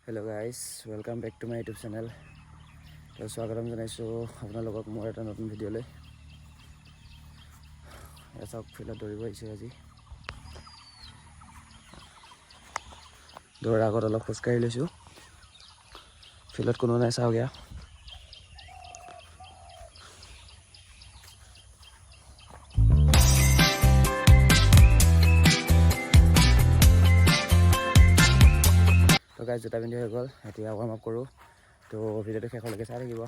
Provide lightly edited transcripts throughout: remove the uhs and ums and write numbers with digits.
Hello guys, welcome back to my YouTube channel. So স্বাগতম জনাইছো আপোনালোকক মোৰ এটা নতুন ভিডিঅ'লৈ। এসব ফিল্ডত দৌৰিব আহিছে আজি। দৌৰাৰ আগত অলপ খোজ কাঢ়ি লৈছো। ফিল্ডত কোনো নাই চাও গিয়া। তো গাইজ জোতা পিন্ধি হৈ গ'ল, এতিয়া ৱাৰ্ম আপ কৰোঁ। তো ভিডিঅ'টো শেষলৈকে চাই থাকিব।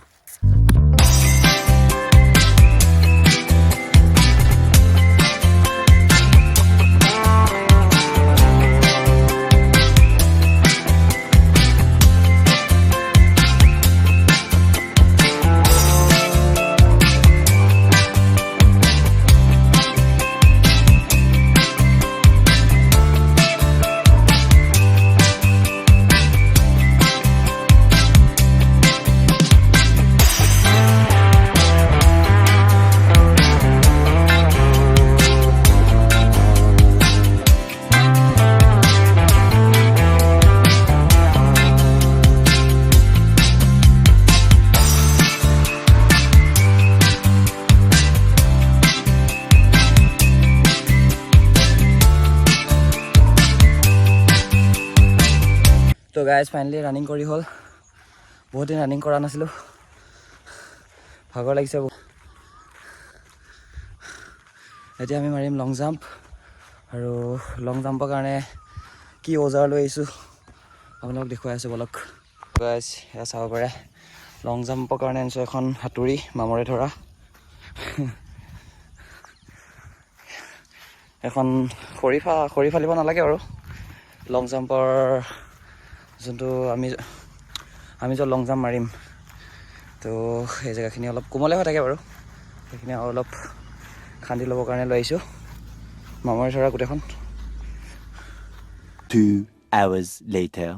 তো গাইজ ফাইনেলি ৰানিং কৰি হ'ল। বহুত দিন ৰানিং কৰা নাছিলোঁ, ভাগৰ লাগিছে। এতিয়া আমি মাৰিম লং জাম্প, আৰু লং জাম্পৰ কাৰণে কি অজাৰ লৈ আহিছোঁ আপোনালোকক দেখুৱাই আছোঁ বলক। গাইজ এয়া চাব পাৰে, লং জাম্পৰ কাৰণে আনিছোঁ এখন হাতুৰি মামৰে ধৰা। এখন খৰি ফালিব নালাগে আৰু লং জাম্পৰ যোনটো আমি য'ত লং জাম্প মাৰিম, তো সেই জেগাখিনি অলপ কোমলে হৈ থাকে বাৰু, সেইখিনি অলপ খান্দি ল'বৰ কাৰণে লৈ আহিছোঁ মামৰে ধৰা গোটেইখন। 2 hours later.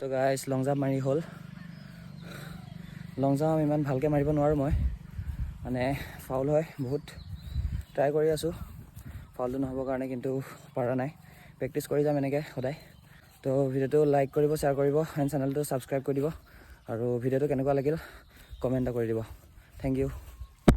তো গাইজ লং জাম্প মাৰি হ'ল। লং জাম্প ইমান ভালকৈ মাৰিব নোৱাৰোঁ মই, মানে ফাউল হয় বহুত। ট্ৰাই কৰি আছোঁ ফাউলটো নহ'বৰ কাৰণে, কিন্তু পৰা নাই। প্ৰেক্টিচ কৰি যাম এনেকৈ সদায়। তো ভিডিঅ'টো লাইক কৰিব, শ্বেয়াৰ কৰিব, এণ্ড চেনেলটো ছাবস্ক্ৰাইব কৰি দিব, আৰু ভিডিঅ'টো কেনেকুৱা লাগিল কমেণ্ট এটা কৰি দিব। Thank U.